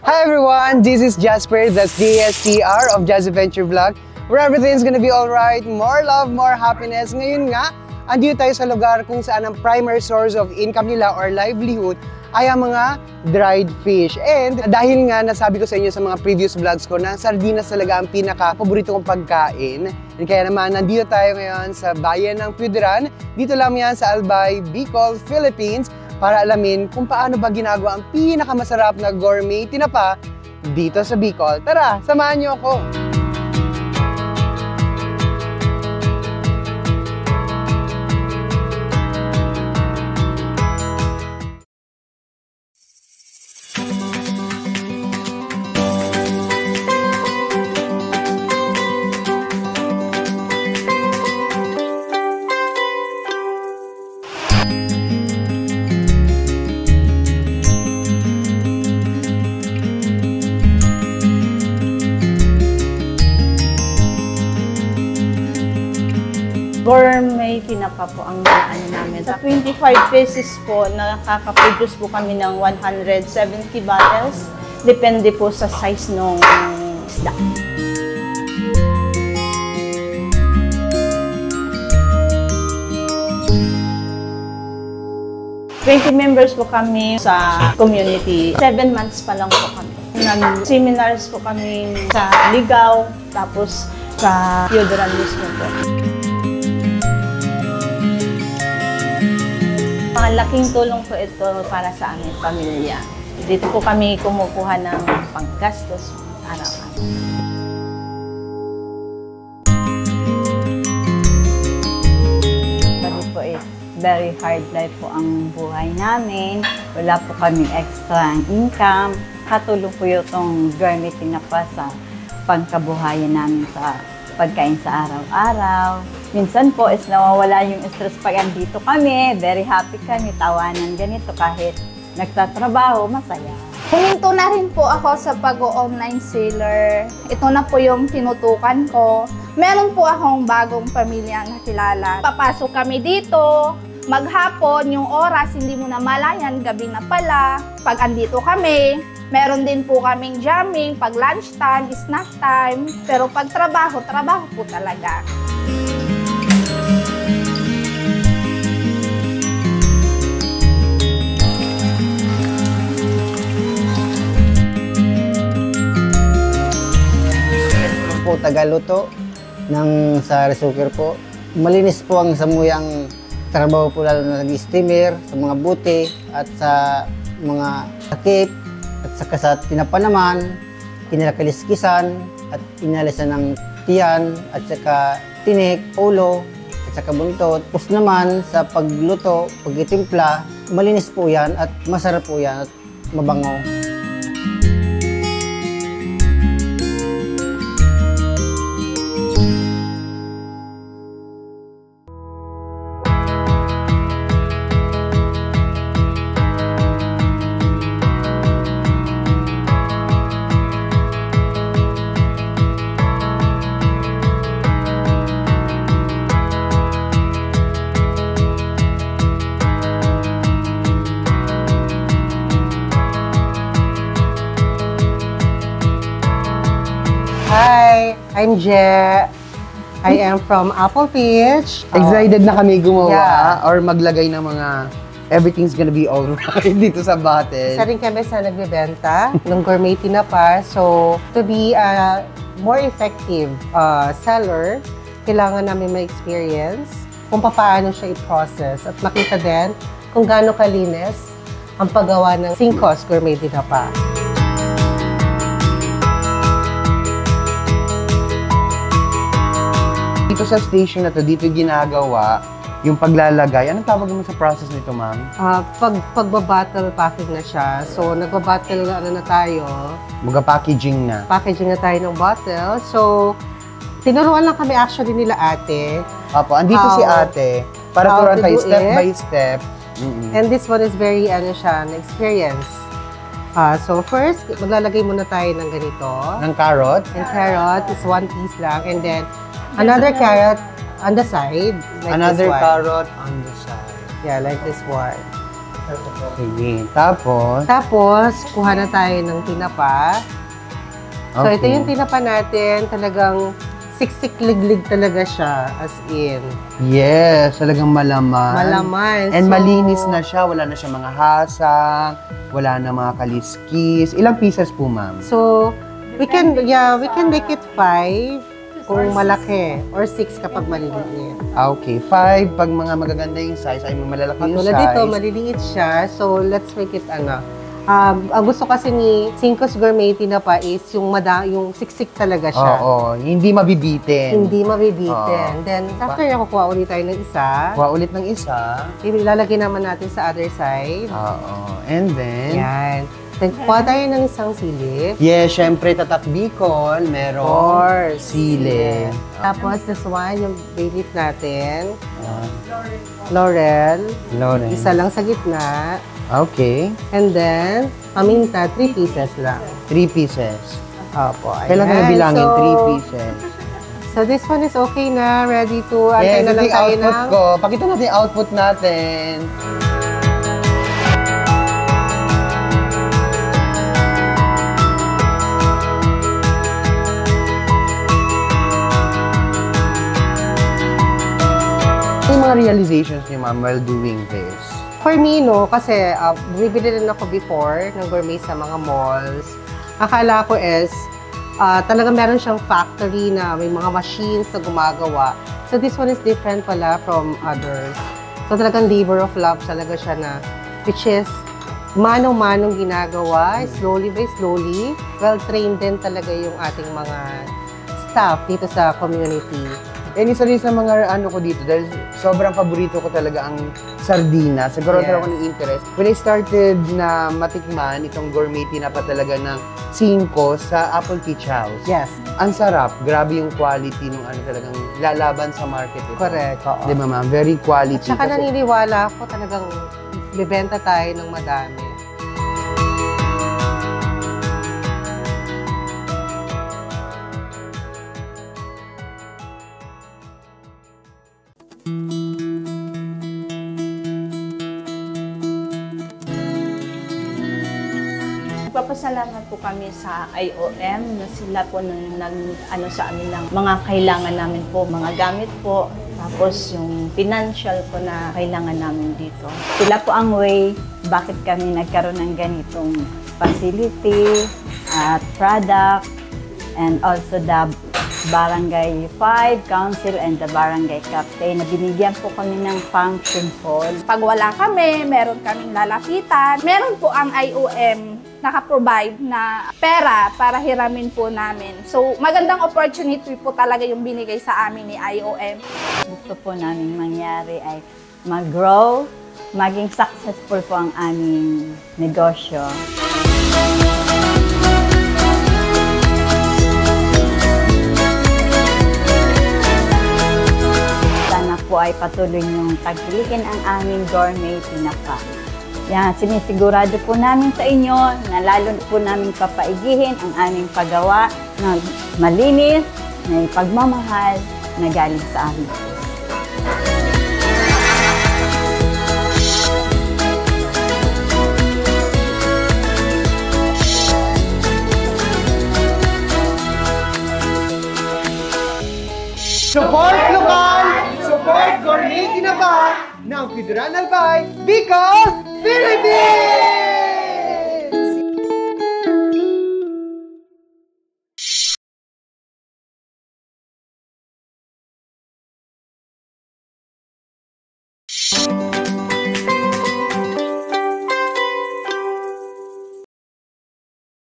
Hi everyone, this is Jasper, that's JSTR of Jazz Adventure Vlog, where everything's gonna be alright, more love, more happiness. Ngayon nga, andito tayo sa lugar kung saan ang primary source of income nila or livelihood ay ang mga dried fish. And dahil nga nasabi ko sa inyo sa mga previous vlogs ko na sardinas talaga ang pinaka-paborito kong pagkain. And kaya naman nandito tayo ngayon sa bayan ng Puderan. Dito lang yan sa Albay, Bicol, Philippines para alamin kung paano ba ginagawa ang pinakamasarap na gourmet tinapa dito sa Bicol. Tara, samahan niyo ako! Gourmet tinapa po ang ano namin. Sa 25 pesos po, nakaka-produce po kami ng 170 bottles. Depende po sa size ng isda. $20 members po kami sa community. 7 months pa lang po kami. Nag-seminars po kami sa Ligaw, tapos sa Puderan mismo po. Malaking tulong po ito para sa aming pamilya. Dito po kami kumukuha ng panggastos araw-araw. Kasi po very hard life po ang buhay namin. Wala po kaming extra income. Katulong po itong gourmet tinapa sa pangkabuhayan namin sa pagkain sa araw-araw. Minsan po is nawawala yung stress pag andito kami. Very happy kami, tawanan ganito kahit nagtatrabaho, masaya. Huminto na rin po ako sa pag-online seller. Ito na po yung tinutukan ko. Meron po akong bagong pamilya na kilala. Papasok kami dito, maghapon, yung oras hindi mo na malayan, gabi na pala. Pag andito kami, meron din po kaming jamming, pag lunchtime, snack time. Pero pag trabaho, trabaho po talaga. Po tagaluto ng sa resuker po. Malinis po ang samuyang trabaho po, lalo na nag-steamer, sa mga buti at sa mga takip at saka sa tinapa naman, kinakaliskisan at inalisan ng tiyan at saka tinik, ulo at saka buntot. Tapos naman sa pagluto, pagtitimpla, malinis po yan at masarap po yan at mabango. Hi, I'm Je. I am from Apple Peach. Excited na kami gumawa or maglagay ng mga everything's gonna be alright dito sa bottle. Isa rin kami sa nagbebenta ng gourmet tinapa. So, to be a more effective seller, kailangan namin ma-experience kung paano siya i-process at makita din kung gaano kalinis ang paggawa ng Singkos gourmet tinapa. Dito sa station na to, dito ginagawa yung paglalagay. Anong tawag mo sa process nito, ma'am? Pagbabattle packing na siya. So, nagbabattle na tayo. Mag-packaging na. Packaging na tayo ng bottle. So, tinuruan lang kami actually nila ate. Opo, andito si ate para turuan tayo step by step. And this one is very, experience. So first, maglalagay muna tayo ng ganito. Ng carrot? And carrot is 1 piece lang. And then, another carrot on the side. Like Another this one. carrot on the side. Yeah, like this one. Sige. Tapos, Tapos, kuha na tayo ng tinapa. So, ito Okay. yung tinapa natin. Talagang siksik-liglig talaga siya, as in. yes, talagang malaman. Malaman. And So, malinis na siya. Wala na siya mga hasang. Wala na mga kaliskis. Ilang pieces po, ma'am? So, we can make it 5 kung malaki or 6 kapag maliliit. Okay, 5. Pag mga magaganda yung size, ay malalaki yung Katulad size. dito, maliliit siya. So, let's make it ang gusto kasi ni Cinco's Gourmet Tinapa is yung siksik talaga siya. Oo, hindi mabibitin. Hindi mabibitin. Oo. Then, after niya, kukuha ulit tayo ng isa. Kuha ulit ng isa. Ilalagay naman natin sa other side. Oo. And then, Yan. Then, kuha tayo ng isang silip. yes, syempre, tatak Bicol, merong sili. Tapos, this one, yung bay leaf natin. Ah, Laurel. Lawrence. Isa lang sa gitna. Okay. And then, paminta, 3 pieces lang. 3 pieces. Opo, ayan. Kailan ka bilangin? So, 3 pieces. So, this one is okay na. Ready to, antay Yes, na ito lang yung tayo output ng... ko. Pakita natin yung output natin. Yung mga realizations niyo, ma'am, while doing this? For me, no, kasi bumibili rin ako before ng gourmet sa mga malls. Akala ko is, talaga meron siyang factory na may mga machines na gumagawa. So this one is different pala from others. So talagang labor of love talaga siya na, which is, manong-manong ginagawa, slowly by slowly. Well-trained din talaga yung ating mga staff dito sa community. And isa rin sa mga ano ko dito, dahil sobrang paborito ko talaga ang sardina. Siguro Yes. ako ng interest. When I started na matikman itong gourmet tinapa talaga ng Cinco sa Apple Peach House. Yes, Ang sarap. Grabe yung quality ng ano talagang lalaban sa market ito. correct. Oo. Di ba, ma'am? Very quality. Tsaka Kasi- naniniwala ako talagang bibenta tayo ng madami. Nagpapasalamat po kami sa IOM na sila po nag sa amin ng mga kailangan namin po, mga gamit po, tapos yung financial po na kailangan namin dito. Sila po ang way bakit kami nagkaroon ng ganitong facility at product, and also the Barangay 5 Council and the Barangay Captain na binigyan po kami ng function hall. Pag wala kami, meron kaming lalapitan. Meron po ang IOM naka-provide na pera para hiramin po namin. So, magandang opportunity po talaga yung binigay sa amin ni IOM. Gusto po namin mangyari ay mag-grow, maging successful po ang aming negosyo. Sana po ay patuloy niyong tagilikin ang aming gourmet tinapa. Yan, sinisigurado po namin sa inyo na lalo po namin papaigihin ang aming paggawa na malinis, na pagmamahal na galing sa amin. Support lokal! Support gourmet tinapa ng Federal Albay, Bicol, Philippines!